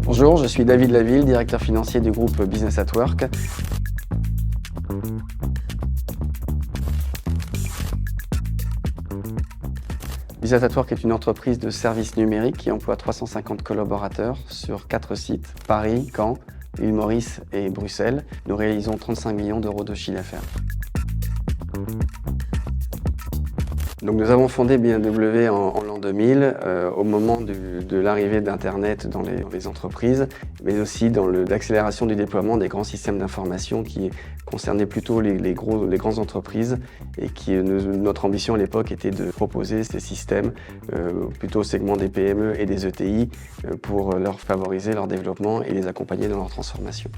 Bonjour, je suis David Laville, directeur financier du groupe Business at Work. Business at Work est une entreprise de services numériques qui emploie 350 collaborateurs sur 4 sites, Paris, Caen, l'île Maurice et Bruxelles. Nous réalisons 35 millions d'euros de chiffre d'affaires. Donc nous avons fondé BMW en l'an 2000, au moment de l'arrivée d'Internet dans les entreprises, mais aussi dans l'accélération du déploiement des grands systèmes d'information qui concernaient plutôt les grandes entreprises et notre ambition à l'époque était de proposer ces systèmes plutôt au segment des PME et des ETI pour leur favoriser leur développement et les accompagner dans leur transformation.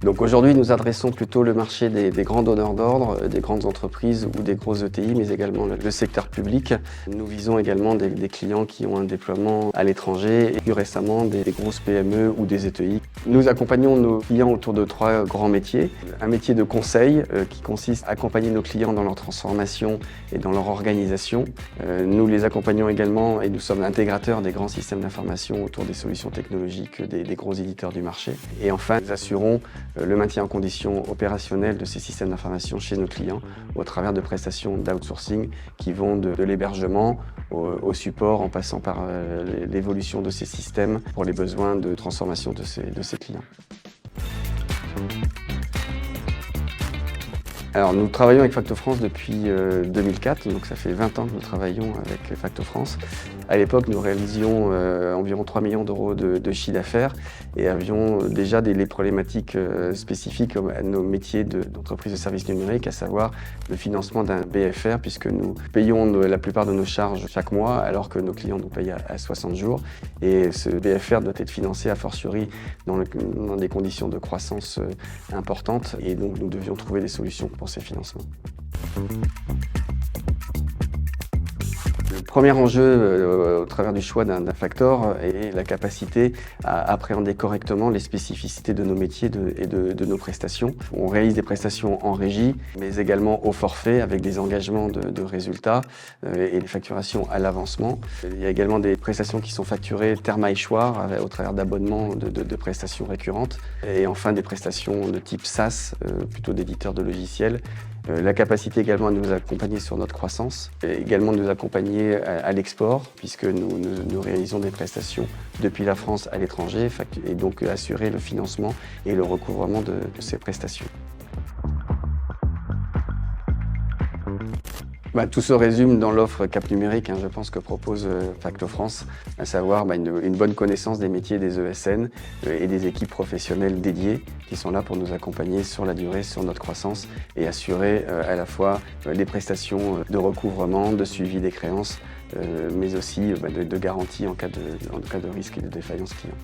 Donc aujourd'hui, nous adressons plutôt le marché des grands donneurs d'ordre, des grandes entreprises ou des gros ETI, mais également le secteur public. Nous visons également des clients qui ont un déploiement à l'étranger et plus récemment des grosses PME ou des ETI. Nous accompagnons nos clients autour de 3 grands métiers. Un métier de conseil qui consiste à accompagner nos clients dans leur transformation et dans leur organisation. Nous les accompagnons également et nous sommes intégrateurs des grands systèmes d'information autour des solutions technologiques des gros éditeurs du marché. Et enfin, nous assurons le maintien en condition opérationnelle de ces systèmes d'information chez nos clients au travers de prestations d'outsourcing qui vont de l'hébergement au support en passant par l'évolution de ces systèmes pour les besoins de transformation de ces clients. Alors, nous travaillons avec Facto France depuis 2004, donc ça fait 20 ans que nous travaillons avec Facto France. À l'époque, nous réalisions environ 3 millions d'euros de chiffre d'affaires et avions déjà les problématiques spécifiques à nos métiers d'entreprise de services numériques, à savoir le financement d'un BFR, puisque nous payons la plupart de nos charges chaque mois, alors que nos clients nous payent à 60 jours. Et ce BFR doit être financé a fortiori dans des conditions de croissance importantes, et donc nous devions trouver des solutions pour ces financements. Le premier enjeu au travers du choix d'un factor est la capacité à appréhender correctement les spécificités de nos métiers et de nos prestations. On réalise des prestations en régie, mais également au forfait avec des engagements de résultats et des facturations à l'avancement. Il y a également des prestations qui sont facturées terme à échoir au travers d'abonnements de prestations récurrentes. Et enfin des prestations de type SaaS, plutôt d'éditeurs de logiciels. La capacité également à nous accompagner sur notre croissance, et également nous accompagner à l'export, puisque nous réalisons des prestations depuis la France à l'étranger, et donc assurer le financement et le recouvrement de ces prestations. Tout se résume dans l'offre Cap Numérique, je pense, que propose Facto France, à savoir une bonne connaissance des métiers des ESN et des équipes professionnelles dédiées qui sont là pour nous accompagner sur la durée, sur notre croissance et assurer à la fois les prestations de recouvrement, de suivi des créances, mais aussi de garantie en cas de risque et de défaillance client.